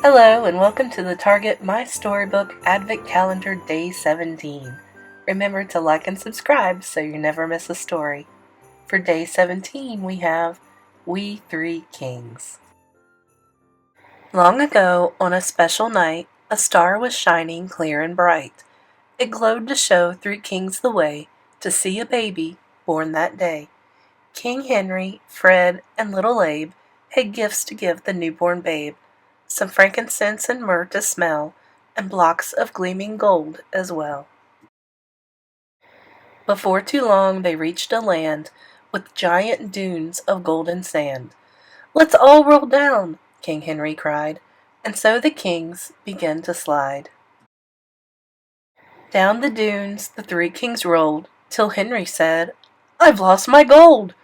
Hello and welcome to the Target My Storybook Advent Calendar Day 17. Remember to like and subscribe so you never miss a story. For Day 17 we have We Three Kings. Long ago, on a special night, a star was shining clear and bright. It glowed to show three kings the way to see a baby born that day. King Henry, Fred, and little Abe had gifts to give the newborn babe. Some frankincense and myrrh to smell, and blocks of gleaming gold as well. Before too long they reached a land with giant dunes of golden sand. "Let's all roll down!" King Henry cried, and so the kings began to slide. Down the dunes the three kings rolled, till Henry said, "I've lost my gold!"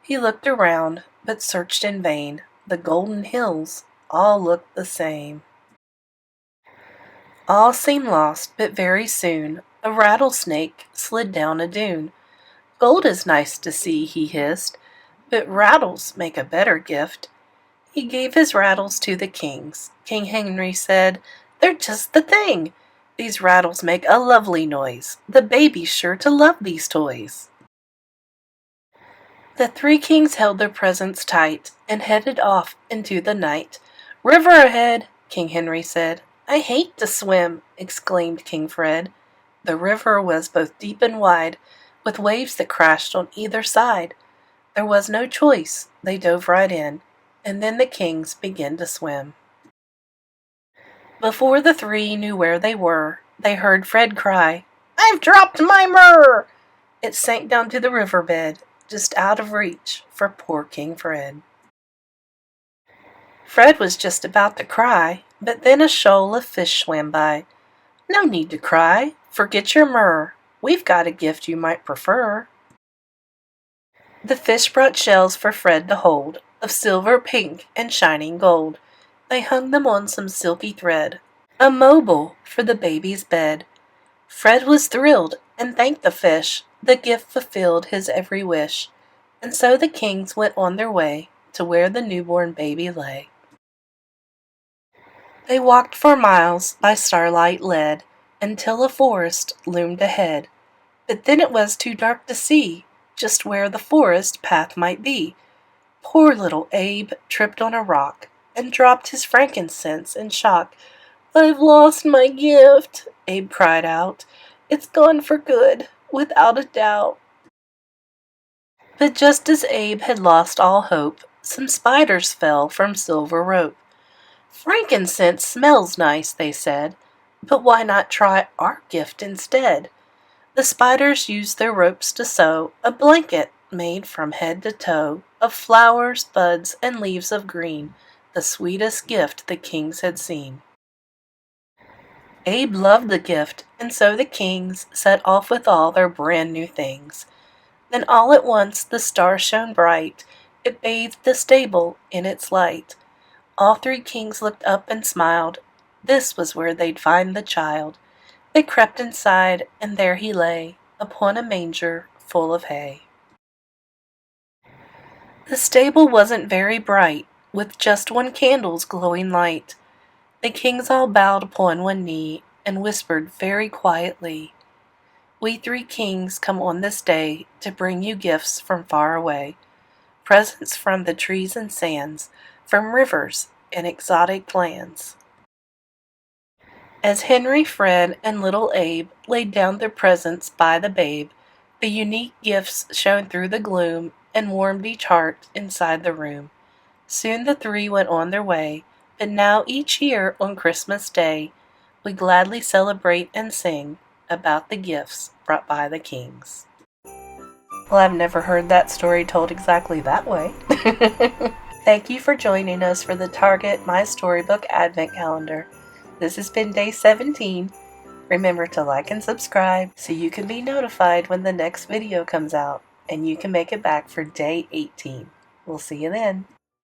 He looked around, but searched in vain. The golden hills all looked the same. All seemed lost, but very soon a rattlesnake slid down a dune. "Gold is nice to see," he hissed, "but rattles make a better gift." He gave his rattles to the kings. King Henry said, "They're just the thing! These rattles make a lovely noise. The baby's sure to love these toys." The three kings held their presents tight and headed off into the night. "River ahead," King Henry said. "I hate to swim," exclaimed King Fred. The river was both deep and wide, with waves that crashed on either side. There was no choice. They dove right in, and then the kings began to swim. Before the three knew where they were, they heard Fred cry, "I've dropped my myrrh!" It sank down to the riverbed, just out of reach for poor King Fred. Fred was just about to cry, but then a shoal of fish swam by. "No need to cry. Forget your myrrh. We've got a gift you might prefer." The fish brought shells for Fred to hold, of silver, pink, and shining gold. They hung them on some silky thread, a mobile for the baby's bed. Fred was thrilled and thanked the fish. The gift fulfilled his every wish, and so the kings went on their way to where the newborn baby lay. They walked for miles, by starlight led, until a forest loomed ahead. But then it was too dark to see just where the forest path might be. Poor little Abe tripped on a rock and dropped his frankincense in shock. "I've lost my gift," Abe cried out. "It's gone for good, without a doubt." But just as Abe had lost all hope, some spiders fell from silver rope. "Frankincense smells nice," they said, "but why not try our gift instead?" The spiders used their ropes to sew a blanket made from head to toe of flowers, buds, and leaves of green, the sweetest gift the kings had seen. Abe loved the gift, and so the kings set off with all their brand new things. Then all at once the star shone bright. It bathed the stable in its light. All three kings looked up and smiled. This was where they'd find the child. They crept inside, and there he lay, upon a manger full of hay. The stable wasn't very bright, with just one candle's glowing light. The kings all bowed upon one knee, and whispered very quietly, "We three kings come on this day to bring you gifts from far away, presents from the trees and sands, from rivers and exotic lands." As Henry, Fred, and little Abe laid down their presents by the babe, the unique gifts shone through the gloom and warmed each heart inside the room. Soon the three went on their way, but now each year on Christmas Day, we gladly celebrate and sing about the gifts brought by the kings. Well, I've never heard that story told exactly that way. Thank you for joining us for the Target My Storybook Advent Calendar. This has been Day 17. Remember to like and subscribe so you can be notified when the next video comes out, and you can make it back for Day 18. We'll see you then.